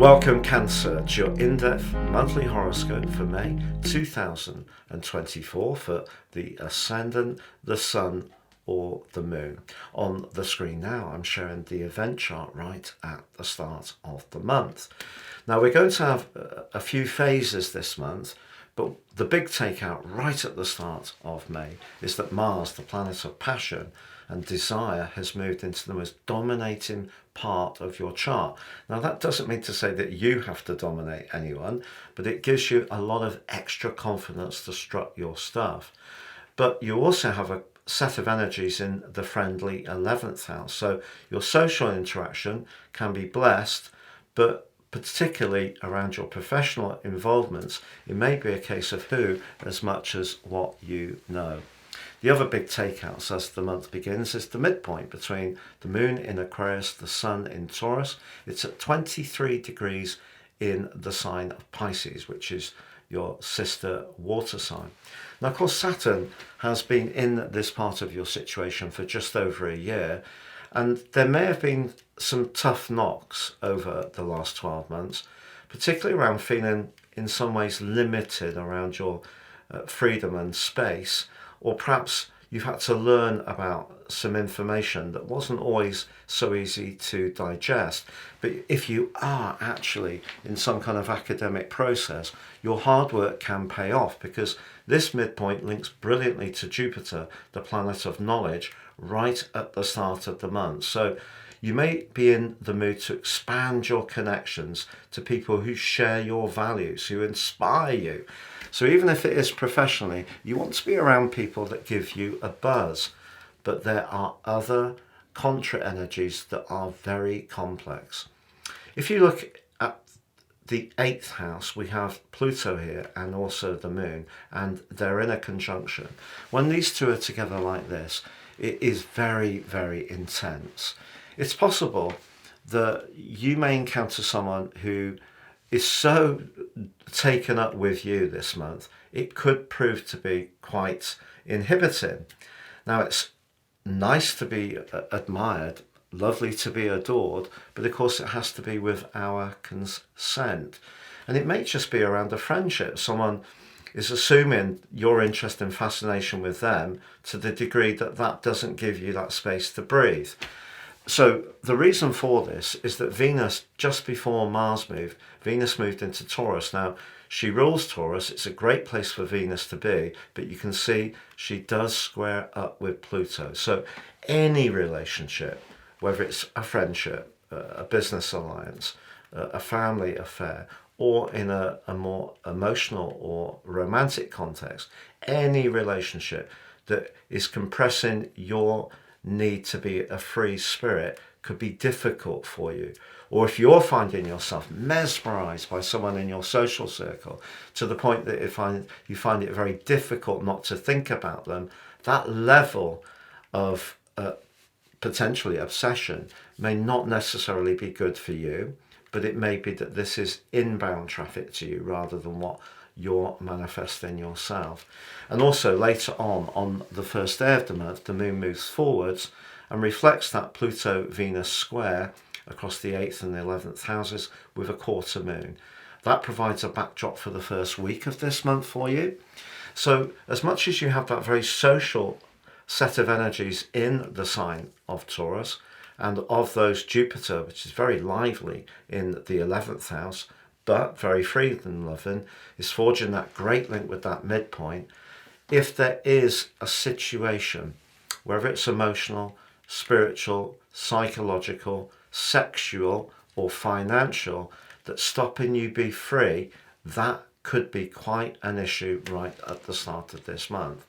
Welcome Cancer to your in-depth monthly horoscope for May 2024 for the Ascendant, the Sun or the Moon. On the screen now I'm showing the event chart right at the start of the month. Now we're going to have a few phases this month, but the big takeout right at the start of May is that Mars, the planet of passion and desire, has moved into the most dominating part of your chart. Now that doesn't mean to say that you have to dominate anyone, but it gives you a lot of extra confidence to strut your stuff. But you also have a set of energies in the friendly 11th house, so your social interaction can be blessed, but particularly around your professional involvements, it may be a case of who as much as what you know. The other big takeouts as the month begins is the midpoint between the Moon in Aquarius, the Sun in Taurus. It's at 23 degrees in the sign of Pisces, which is your sister water sign. Now, of course, Saturn has been in this part of your situation for just over a year, and there may have been some tough knocks over the last 12 months, particularly around feeling in some ways limited around your freedom and space, or perhaps you've had to learn about some information that wasn't always so easy to digest. But if you are actually in some kind of academic process, your hard work can pay off, because this midpoint links brilliantly to Jupiter, the planet of knowledge, right at the start of the month. So you may be in the mood to expand your connections to people who share your values, who inspire you. So even if it is professionally, you want to be around people that give you a buzz. But there are other contra energies that are very complex. If you look at the 8th house, we have Pluto here and also the Moon, and they're in a conjunction. When these two are together like this, it is very, very intense. It's possible that you may encounter someone who is so taken up with you this month, it could prove to be quite inhibiting. Now, it's nice to be admired, lovely to be adored, but of course it has to be with our consent. And it may just be around a friendship. Someone is assuming your interest and fascination with them to the degree that that doesn't give you that space to breathe. So the reason for this is that Venus, just before Mars moved, Venus moved into Taurus. Now, she rules Taurus. It's a great place for Venus to be, but you can see she does square up with Pluto. So any relationship, whether it's a friendship, a business alliance, a family affair, or in a more emotional or romantic context, any relationship that is compressing your need to be a free spirit could be difficult for you. Or if you're finding yourself mesmerized by someone in your social circle to the point that you find it very difficult not to think about them, that level of potentially obsession may not necessarily be good for you, but it may be that this is inbound traffic to you rather than what you're manifesting yourself. And also later on the first day of the month, the Moon moves forwards and reflects that Pluto-Venus square across the 8th and the 11th houses with a quarter moon. That provides a backdrop for the first week of this month for you. So as much as you have that very social set of energies in the sign of Taurus, and of those Jupiter, which is very lively in the 11th house, but very free and loving, is forging that great link with that midpoint. If there is a situation, whether it's emotional, spiritual, psychological, sexual, or financial, that's stopping you be free, that could be quite an issue right at the start of this month.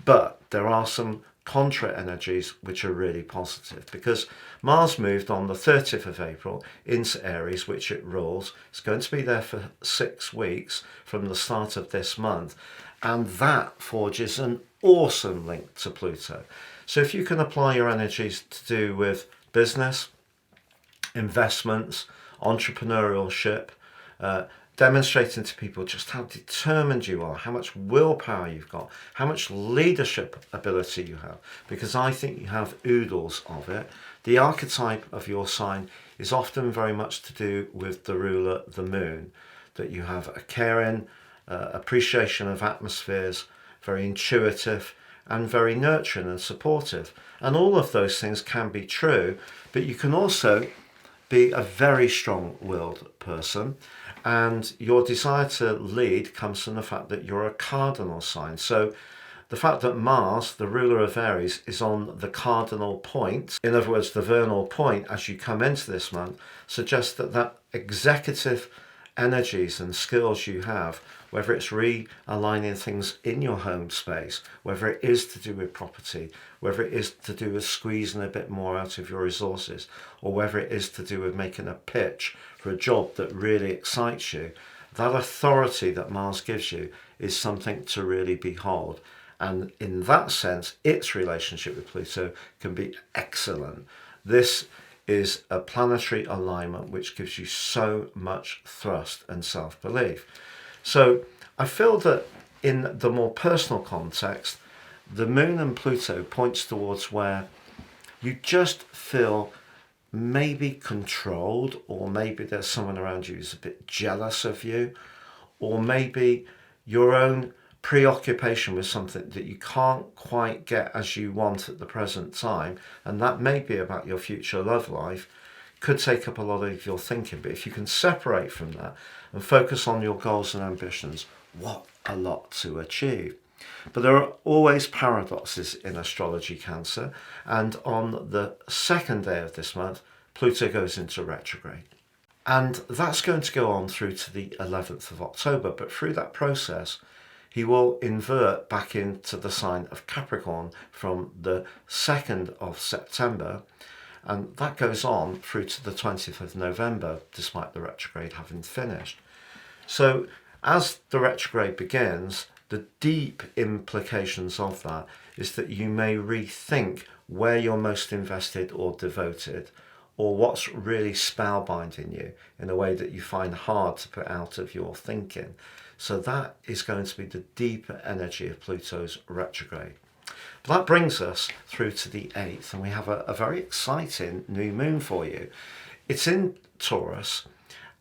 But there are some contra energies which are really positive, because Mars moved on the 30th of April into Aries, which it rules. It's going to be there for 6 weeks from the start of this month, and that forges an awesome link to Pluto. So if you can apply your energies to do with business, investments, entrepreneurship, demonstrating to people just how determined you are, how much willpower you've got, how much leadership ability you have, because I think you have oodles of it. The archetype of your sign is often very much to do with the ruler, the moon, that you have a caring, appreciation of atmospheres, very intuitive and very nurturing and supportive. And all of those things can be true, but you can also be a very strong-willed person, and your desire to lead comes from the fact that you're a cardinal sign. So the fact that Mars, the ruler of Aries, is on the cardinal point, in other words, the vernal point as you come into this month, suggests that that executive energies and skills you have, whether it's realigning things in your home space, whether it is to do with property, whether it is to do with squeezing a bit more out of your resources, or whether it is to do with making a pitch for a job that really excites you, that authority that Mars gives you is something to really behold. And in that sense, its relationship with Pluto can be excellent. This is a planetary alignment which gives you so much thrust and self-belief. So I feel that in the more personal context, the moon and Pluto points towards where you just feel maybe controlled, or maybe there's someone around you who's a bit jealous of you, or maybe your own preoccupation with something that you can't quite get as you want at the present time, and that may be about your future love life, could take up a lot of your thinking. But if you can separate from that and focus on your goals and ambitions, what a lot to achieve. But there are always paradoxes in astrology, Cancer, and on the second day of this month, Pluto goes into retrograde. And that's going to go on through to the 11th of October, but through that process, he will invert back into the sign of Capricorn from the 2nd of September, and that goes on through to the 20th of November, despite the retrograde having finished. So as the retrograde begins, the deep implications of that is that you may rethink where you're most invested or devoted, or what's really spellbinding you in a way that you find hard to put out of your thinking. So that is going to be the deeper energy of Pluto's retrograde. But that brings us through to the 8th, and we have a very exciting new moon for you. It's in Taurus,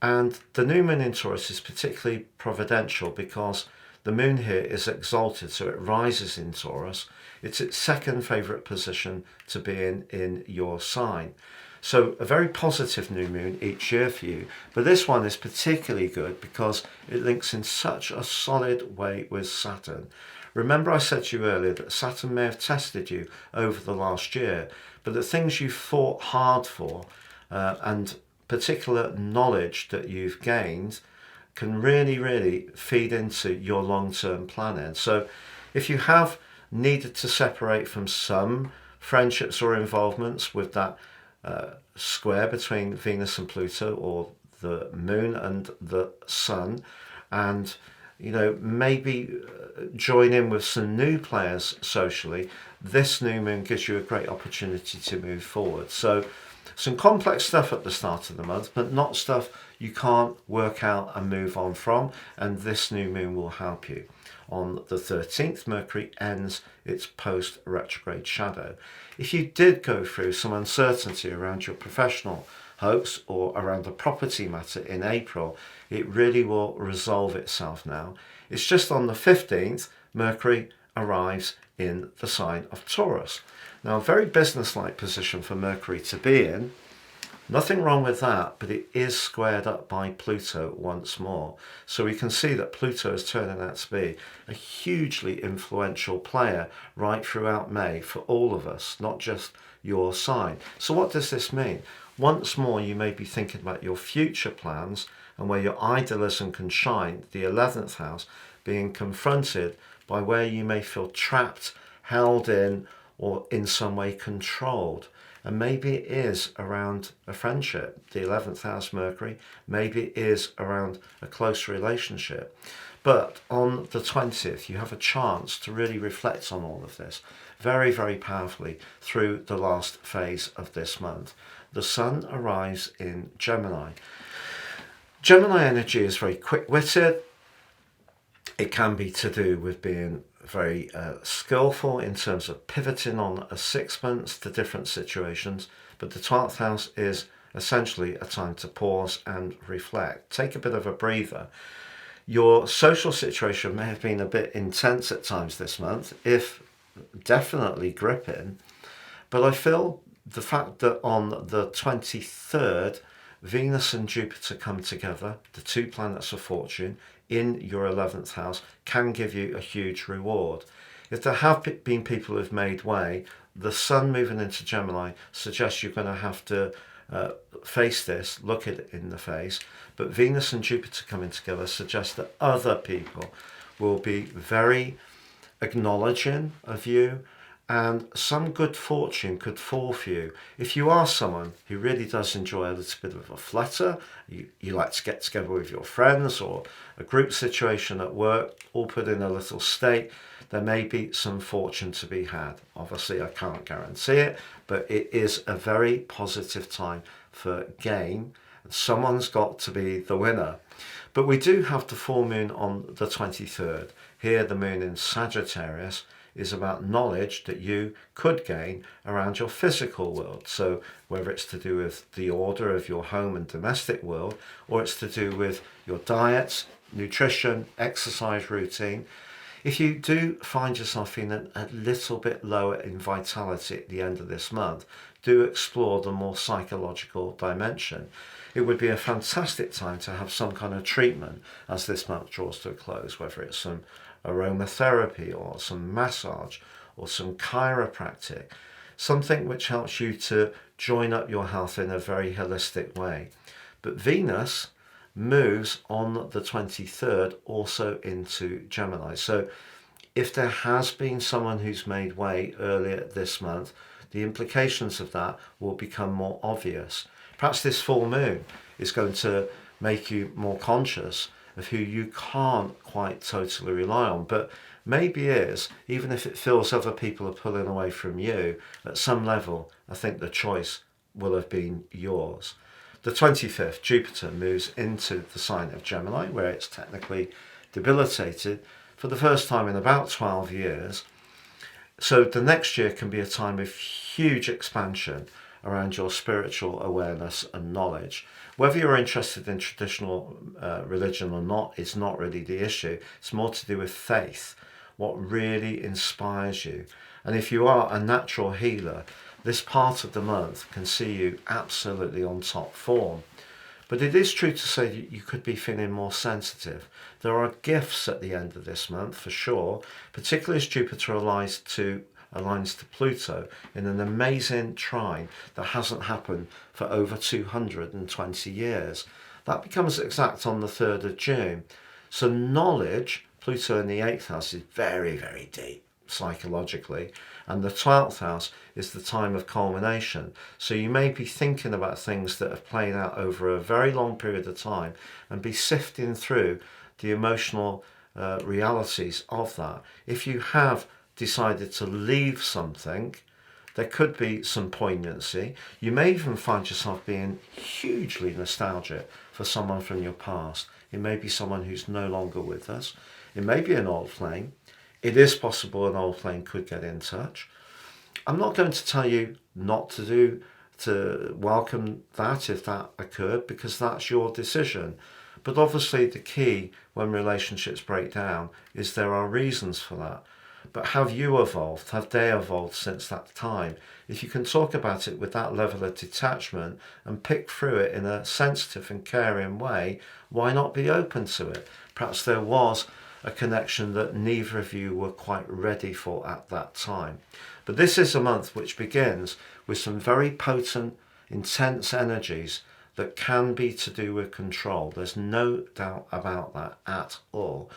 and the new moon in Taurus is particularly providential because the moon here is exalted, so it rises in Taurus. It's its second favourite position to be in your sign. So a very positive new moon each year for you, but this one is particularly good because it links in such a solid way with Saturn. Remember I said to you earlier that Saturn may have tested you over the last year, but the things you fought hard for and particular knowledge that you've gained can really feed into your long-term planning. So if you have needed to separate from some friendships or involvements with that square between Venus and Pluto, or the moon and the sun, and maybe join in with some new players socially, this new moon gives you a great opportunity to move forward. So some complex stuff at the start of the month, but not stuff you can't work out and move on from, and this new moon will help you. On the 13th, Mercury ends its post-retrograde shadow. If you did go through some uncertainty around your professional hopes or around a property matter in April, it really will resolve itself now. It's just on the 15th, Mercury arrives in the sign of Taurus. Now, a very business-like position for Mercury to be in. Nothing wrong with that, but it is squared up by Pluto once more. So we can see that Pluto is turning out to be a hugely influential player right throughout May for all of us, not just your sign. So what does this mean? Once more, you may be thinking about your future plans and where your idealism can shine, the 11th house being confronted by where you may feel trapped, held in, or in some way controlled. And maybe it is around a friendship, the 11th house Mercury, maybe it is around a close relationship. But on the 20th, you have a chance to really reflect on all of this very powerfully through the last phase of this month. The sun arrives in Gemini. Gemini energy is very quick-witted. It can be to do with being very skillful in terms of pivoting on a sixpence to different situations, but the 12th house is essentially a time to pause and reflect. Take a bit of a breather. Your social situation may have been a bit intense at times this month, if definitely gripping, but I feel the fact that on the 23rd, Venus and Jupiter come together, the two planets of fortune, in your 11th house, can give you a huge reward. If there have been people who've made way, the Sun moving into Gemini suggests you're going to have to face this, look it in the face. But Venus and Jupiter coming together suggests that other people will be very acknowledging of you, and some good fortune could fall for you. If you are someone who really does enjoy a little bit of a flutter, you like to get together with your friends or a group situation at work, all put in a little state, there may be some fortune to be had. Obviously, I can't guarantee it, but it is a very positive time for gain. Someone's got to be the winner. But we do have the full moon on the 23rd. Here, the moon in Sagittarius is about knowledge that you could gain around your physical world. So whether it's to do with the order of your home and domestic world, or it's to do with your diet, nutrition, exercise routine, if you do find yourself feeling a little bit lower in vitality at the end of this month, do explore the more psychological dimension. It would be a fantastic time to have some kind of treatment as this month draws to a close, whether it's some aromatherapy or some massage or some chiropractic, something which helps you to join up your health in a very holistic way. But Venus moves on the 23rd also into Gemini. So if there has been someone who's made way earlier this month, the implications of that will become more obvious. Perhaps this full moon is going to make you more conscious of who you can't quite totally rely on, but maybe is, even if it feels other people are pulling away from you, at some level, I think the choice will have been yours. The 25th, Jupiter moves into the sign of Gemini, where it's technically debilitated for the first time in about 12 years. So the next year can be a time of huge expansion around your spiritual awareness and knowledge. Whether you're interested in traditional religion or not is not really the issue. It's more to do with faith, what really inspires you. And if you are a natural healer, this part of the month can see you absolutely on top form. But it is true to say that you could be feeling more sensitive. There are gifts at the end of this month for sure, particularly as Jupiter aligns to Pluto in an amazing trine that hasn't happened for over 220 years. That becomes exact on the 3rd of June. So knowledge, Pluto in the 8th house, is very, very deep psychologically, and the 12th house is the time of culmination. So you may be thinking about things that have played out over a very long period of time and be sifting through the emotional realities of that. If you have decided to leave something, there could be some poignancy. You may even find yourself being hugely nostalgic for someone from your past. It may be someone who's no longer with us. It may be an old flame. It is possible an old flame could get in touch. I'm not going to tell you not to welcome that if that occurred, because that's your decision. But obviously the key when relationships break down is there are reasons for that. But have you evolved? Have they evolved since that time? If you can talk about it with that level of detachment and pick through it in a sensitive and caring way, why not be open to it? Perhaps there was a connection that neither of you were quite ready for at that time. But this is a month which begins with some very potent, intense energies that can be to do with control. There's no doubt about that at all.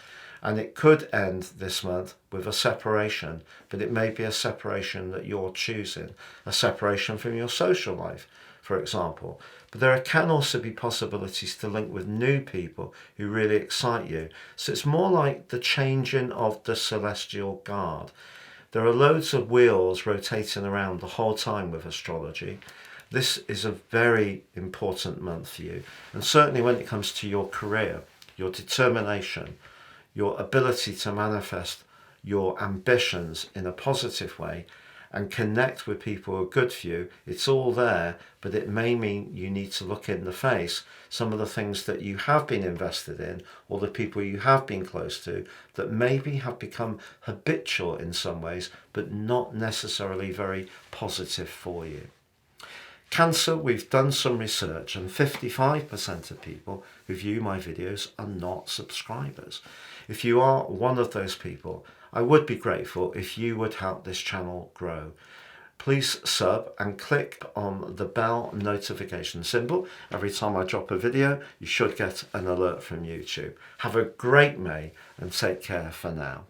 And it could end this month with a separation, but it may be a separation that you're choosing, a separation from your social life, for example. But there can also be possibilities to link with new people who really excite you. So it's more like the changing of the celestial guard. There are loads of wheels rotating around the whole time with astrology, This is a very important month for you. And certainly when it comes to your career, your determination, your ability to manifest your ambitions in a positive way and connect with people who are good for you, it's all there, but it may mean you need to look in the face some of the things that you have been invested in or the people you have been close to that maybe have become habitual in some ways, but not necessarily very positive for you. Cancer, we've done some research and 55% of people who view my videos are not subscribers. If you are one of those people, I would be grateful if you would help this channel grow. Please sub and click on the bell notification symbol. Every time I drop a video, you should get an alert from YouTube. Have a great May and take care for now.